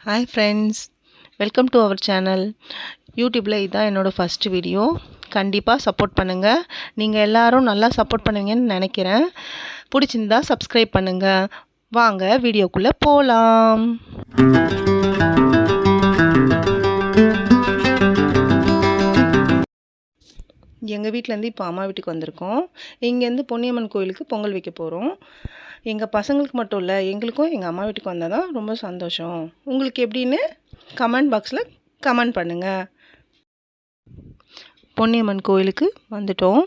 Hi friends, welcome to our channel. யூடியூப்பில் இதுதான் என்னோடய ஃபஸ்ட்டு வீடியோ. கண்டிப்பாக சப்போர்ட் பண்ணுங்கள். நீங்கள் எல்லோரும் நல்லா சப்போர்ட் பண்ணுவீங்கன்னு நினைக்கிறேன். பிடிச்சிருந்தா சப்ஸ்கிரைப் பண்ணுங்கள். வாங்க வீடியோக்குள்ளே போகலாம். எங்கள் வீட்டிலேருந்து இப்போ அம்மா வீட்டுக்கு வந்திருக்கோம். இங்கேருந்து பொன்னியம்மன் கோயிலுக்கு பொங்கல் வைக்க போகிறோம். எங்கள் பசங்களுக்கு மட்டும் இல்லை, எங்களுக்கும் எங்கள் அம்மா வீட்டுக்கு வந்தால் தான் ரொம்ப சந்தோஷம். உங்களுக்கு எப்படின்னு கமெண்ட் பாக்ஸில் கமெண்ட் பண்ணுங்கள். பொன்னியம்மன் கோயிலுக்கு வந்துட்டோம்.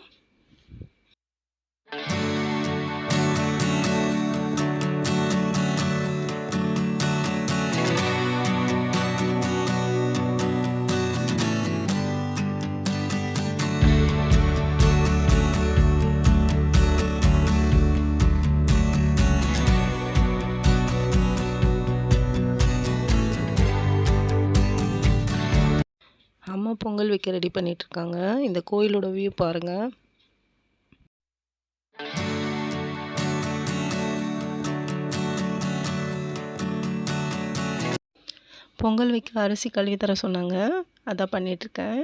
அம்மா பொங்கல் வைக்க ரெடி பண்ணிகிட்ருக்காங்க. இந்த கோயிலோட வியூ பாருங்கள். பொங்கல் வைக்க அரிசி கழுவி தர சொன்னாங்க, அதான் பண்ணிகிட்ருக்கேன்.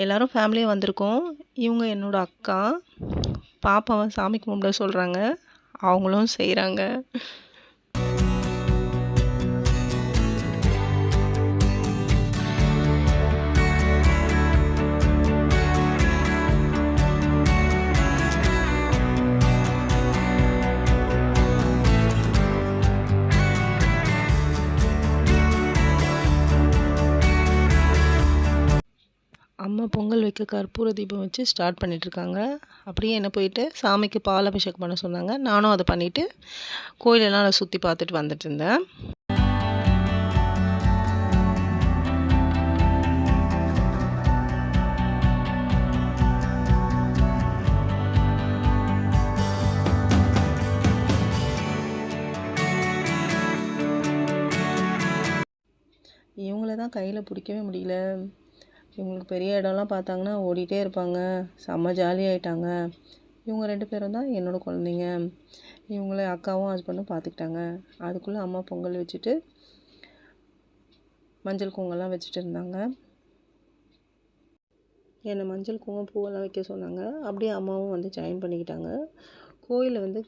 எல்லோரும் ஃபேமிலியாக வந்திருக்கோம். இவங்க என்னோடய அக்கா. பாப்பாவை சாமி கும்பிட சொல்கிறாங்க, அவங்களும் செய்கிறாங்க. அம்மா பொங்கல் வைக்க கற்பூர தீபம் வச்சு ஸ்டார்ட் பண்ணிகிட்ருக்காங்க. அப்படியே என்ன போயிட்டு சாமிக்கு பால் அபிஷேகம் பண்ண சொன்னாங்க. நானும் அதை பண்ணிவிட்டு கோயிலெல்லாம் நான் சுற்றி பார்த்துட்டு வந்துட்டு இருந்தேன். இவங்கள தான் கையில் பிடிக்கவே முடியல. இவங்களுக்கு பெரிய இடம்லாம் பார்த்தாங்கன்னா ஓடிட்டே இருப்பாங்க. செம்ம ஜாலியாகிட்டாங்க. இவங்க 2 பேரும் தான் என்னோடய குழந்தைங்க. இவங்கள அக்காவும் ஹஸ்பண்டும் பார்த்துக்கிட்டாங்க. அதுக்குள்ளே அம்மா பொங்கல் வச்சுட்டு மஞ்சள் குங்குமம்லாம் வச்சுட்டு இருந்தாங்க. என்னை மஞ்சள் குங்குமம் பூவெல்லாம் வைக்க சொன்னாங்க. அப்படியே அம்மாவும் வந்து ஜாயின் பண்ணிக்கிட்டாங்க. கோயிலில் வந்து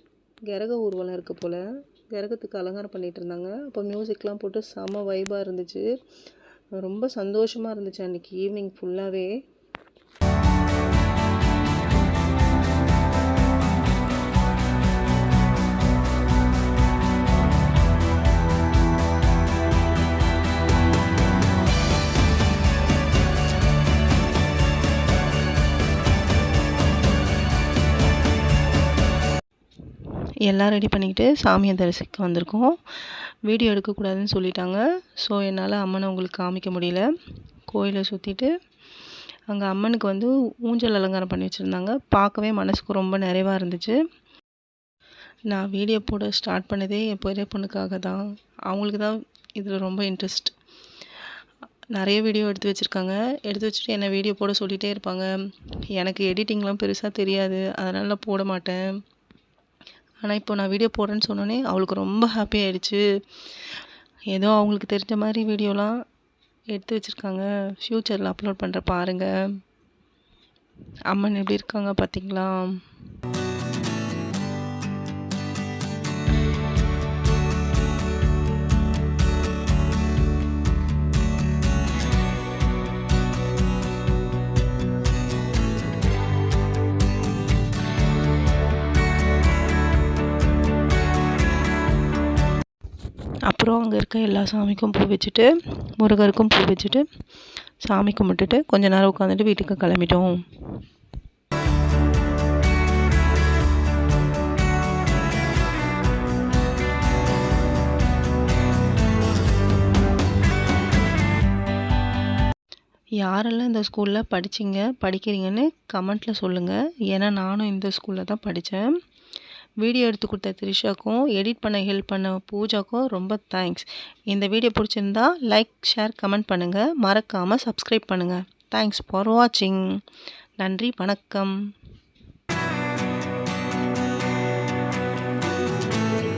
கிரக ஊர்வலம் இருக்குது போல். கிரகத்துக்கு அலங்காரம் பண்ணிகிட்டு இருந்தாங்க. அப்போ மியூசிக்லாம் போட்டு செம்ம வைபாக இருந்துச்சு. ரொம்ப சந்தோஷமாக இருந்துச்சு அன்றைக்கி ஈவினிங் ஃபுல்லாகவே. எல்லாம் ரெடி பண்ணிக்கிட்டு சாமியை தரிசிக்க வந்திருக்கோம். வீடியோ எடுக்கக்கூடாதுன்னு சொல்லிட்டாங்க. ஸோ என்னால் அம்மனை உங்களுக்கு காமிக்க முடியல. கோயிலை சுற்றிட்டு அங்கே அம்மனுக்கு வந்து ஊஞ்சல் அலங்காரம் பண்ணி வச்சுருந்தாங்க. பார்க்கவே மனசுக்கு ரொம்ப நிறைவாக இருந்துச்சு. நான் வீடியோ போட ஸ்டார்ட் பண்ணதே என் பெரிய பொண்ணுக்காக தான். அவங்களுக்கு தான் இதில் ரொம்ப இன்ட்ரெஸ்ட். நிறைய வீடியோ எடுத்து வச்சுருக்காங்க. எடுத்து வச்சுட்டு என்னை வீடியோ போட சொல்லிகிட்டே இருப்பாங்க. எனக்கு எடிட்டிங்லாம் பெருசாக தெரியாது, அதனால் நான் போட மாட்டேன். ஆனால் இப்போ நான் வீடியோ போடுறேன்னு சொன்னோன்னே அவளுக்கு ரொம்ப ஹாப்பி ஆகிடுச்சு. ஏதோ அவங்களுக்கு தெரிஞ்ச மாதிரி வீடியோலாம் எடுத்து வச்சுருக்காங்க. ஃப்யூச்சரில் அப்லோட் பண்ணுற பாருங்கள். அம்மன் எப்படி இருக்காங்க பார்த்தீங்களா? அப்புறம் அங்கே இருக்க எல்லா சாமிக்கும் பூ வச்சுட்டு, முருகருக்கும் பூ வச்சுட்டு சாமி கும்பிட்டுட்டு கொஞ்ச நேரம் உட்காந்துட்டு வீட்டுக்கு கிளம்பிட்டோம். யாரெல்லாம் இந்த ஸ்கூலில் படிக்கிறீங்கன்னு கமெண்ட்டில் சொல்லுங்கள். ஏன்னா நானும் இந்த ஸ்கூலில் தான் படித்தேன். வீடியோ எடுத்து கொடுத்த த்ரிஷாக்கும் எடிட் பண்ண ஹெல்ப் பண்ண பூஜாக்கும் ரொம்ப தேங்க்ஸ். இந்த வீடியோ பிடிச்சிருந்தா லைக், ஷேர், கமெண்ட் பண்ணுங்கள். மறக்காமல் சப்ஸ்கிரைப் பண்ணுங்கள். தேங்க்ஸ் ஃபார் வாட்சிங். நன்றி, வணக்கம்.